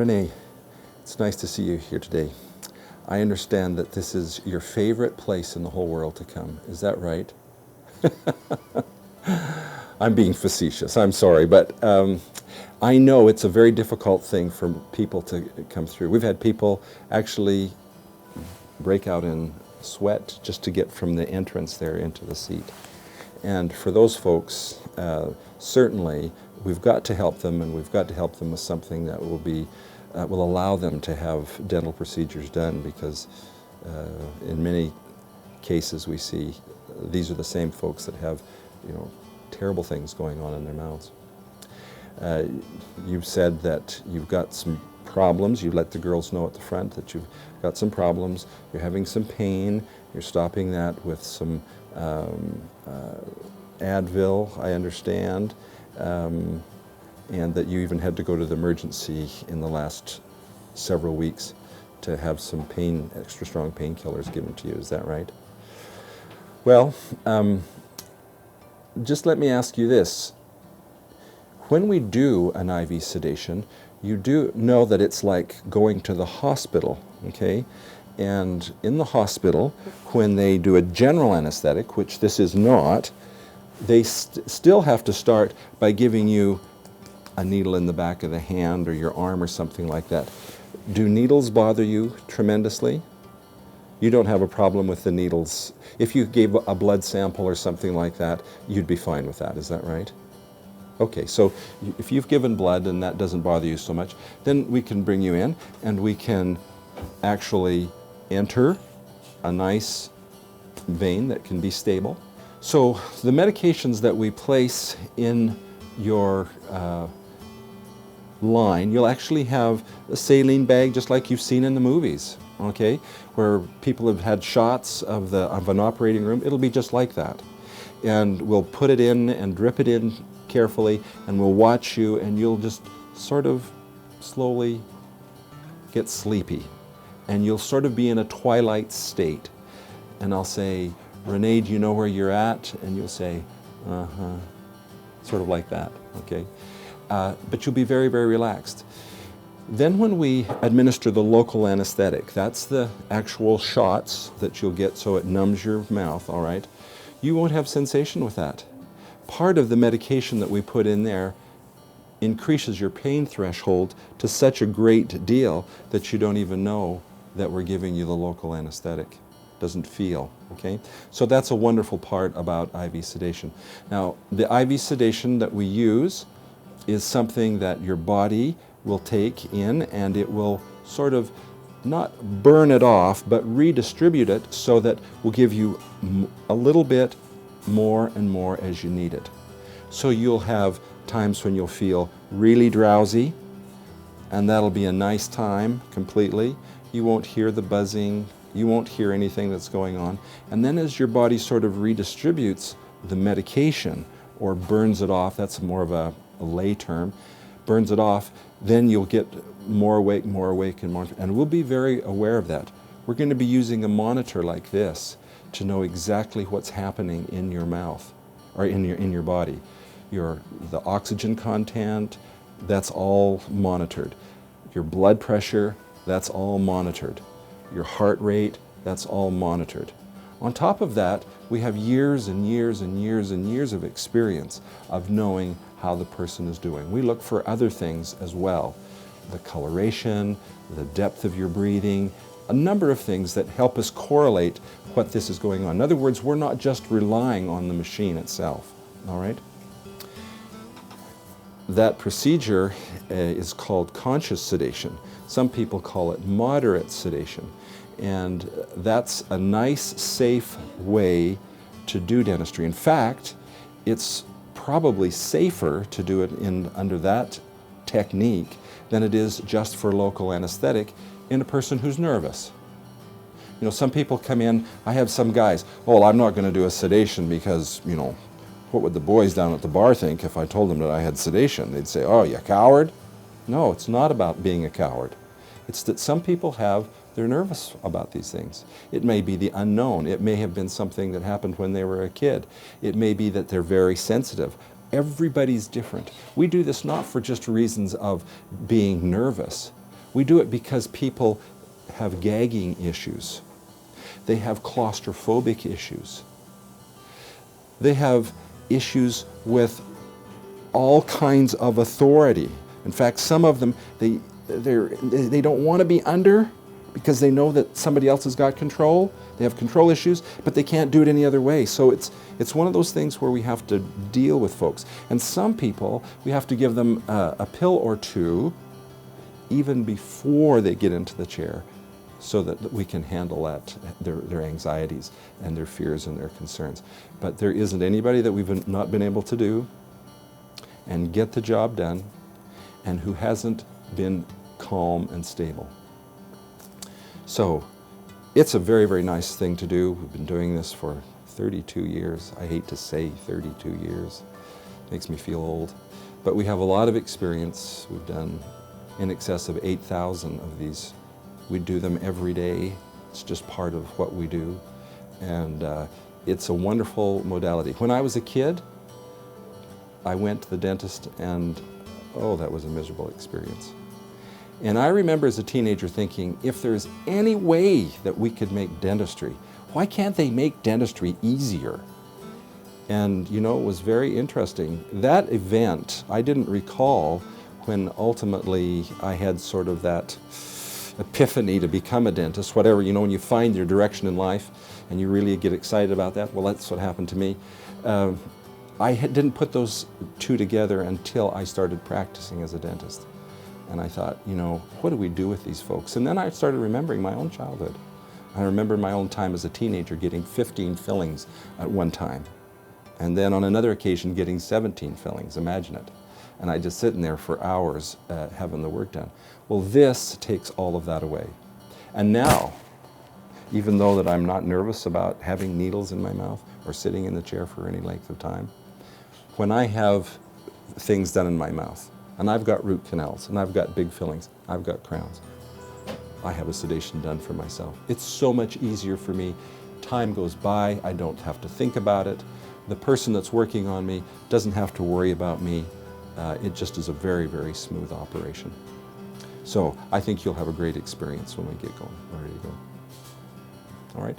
Renee, it's nice to see you here today. I understand that this is your favorite place in the whole world to come. Is that right? I'm being facetious, I'm sorry, but I know it's a very difficult thing for people to come through. We've had people actually break out in sweat just to get from the entrance there into the seat. And for those folks, certainly we've got to help them, and we've got to help them with something that will allow them to have dental procedures done, because in many cases we see these are the same folks that have, terrible things going on in their mouths. You've said that you've got some problems. You let the girls know at the front that you've got some problems. You're having some pain. You're stopping that with some Advil, I understand, and that you even had to go to the emergency in the last several weeks to have some extra strong painkillers given to you. Is that right? Well, just let me ask you this. When we do an IV sedation, you do know that it's like going to the hospital, okay? And in the hospital, when they do a general anesthetic, which this is not, they still have to start by giving you a needle in the back of the hand or your arm or something like that. Do needles bother you tremendously? You don't have a problem with the needles. If you gave a blood sample or something like that, you'd be fine with that, is that right? Okay, so if you've given blood and that doesn't bother you so much, then we can bring you in and we can actually enter a nice vein that can be stable. So the medications that we place in your line, you'll actually have a saline bag just like you've seen in the movies, okay? Where people have had shots of an operating room. It'll be just like that. And we'll put it in and drip it in carefully, and we'll watch you, and you'll just sort of slowly get sleepy. And you'll sort of be in a twilight state. And I'll say, Renee, do you know where you're at? And you'll say, uh-huh, sort of like that, okay? But you'll be very, very relaxed. Then when we administer the local anesthetic, that's the actual shots that you'll get so it numbs your mouth, all right? You won't have sensation with that. Part of the medication that we put in there increases your pain threshold to such a great deal that you don't even know that we're giving you the local anesthetic. Doesn't feel, okay? So that's a wonderful part about IV sedation. Now, the IV sedation that we use is something that your body will take in, and it will sort of not burn it off, but redistribute it so that we'll give you a little bit more and more as you need it. So you'll have times when you'll feel really drowsy, and that'll be a nice time completely. You won't hear the buzzing, you won't hear anything that's going on. And then as your body sort of redistributes the medication or burns it off, that's more of a lay term, burns it off, then you'll get more awake, and more, and we'll be very aware of that. We're going to be using a monitor like this to know exactly what's happening in your mouth or in your body. The oxygen content, that's all monitored. Your blood pressure, that's all monitored. Your heart rate, that's all monitored. On top of that, we have years and years and years and years of experience of knowing how the person is doing. We look for other things as well. The coloration, the depth of your breathing, a number of things that help us correlate what this is going on. In other words, we're not just relying on the machine itself, all right? That procedure is called conscious sedation. Some people call it moderate sedation. And that's a nice, safe way to do dentistry. In fact, it's probably safer to do it under that technique than it is just for local anesthetic in a person who's nervous. You know, some people come in, I have some guys, oh, well, I'm not going to do a sedation because, what would the boys down at the bar think if I told them that I had sedation? They'd say, oh, you coward? No, it's not about being a coward. It's that some people they're nervous about these things. It may be the unknown. It may have been something that happened when they were a kid. It may be that they're very sensitive. Everybody's different. We do this not for just reasons of being nervous, We do it because people have gagging issues. They have claustrophobic issues. They have issues with all kinds of authority. In fact, some of them, they don't want to be under because they know that somebody else has got control. They have control issues, but they can't do it any other way. So it's one of those things where we have to deal with folks. And some people, we have to give them a pill or two even before they get into the chair so that we can handle that, their anxieties and their fears and their concerns. But there isn't anybody that we've not been able to do and get the job done and who hasn't been calm and stable. So it's a very, very nice thing to do. We've been doing this for 32 years. I hate to say 32 years. Makes me feel old. But we have a lot of experience. We've done in excess of 8,000 of these. We do them every day. It's just part of what we do. And it's a wonderful modality. When I was a kid, I went to the dentist and, oh, that was a miserable experience. And I remember as a teenager thinking, if there's any way that we could make dentistry, why can't they make dentistry easier? And you know, it was very interesting. That event, I didn't recall when ultimately I had sort of that epiphany to become a dentist, whatever, you know, when you find your direction in life and you really get excited about that. Well, that's what happened to me. I didn't put those two together until I started practicing as a dentist. And I thought, you know, what do we do with these folks? And then I started remembering my own childhood. I remember my own time as a teenager getting 15 fillings at one time. And then on another occasion getting 17 fillings, imagine it. And I just sitting there for hours having the work done. Well, this takes all of that away. And now, even though that I'm not nervous about having needles in my mouth or sitting in the chair for any length of time, when I have things done in my mouth, and I've got root canals, and I've got big fillings, I've got crowns, I have a sedation done for myself. It's so much easier for me. Time goes by, I don't have to think about it. The person that's working on me doesn't have to worry about me. It just is a very, very smooth operation. So I think you'll have a great experience when we get going. Ready to go. All right?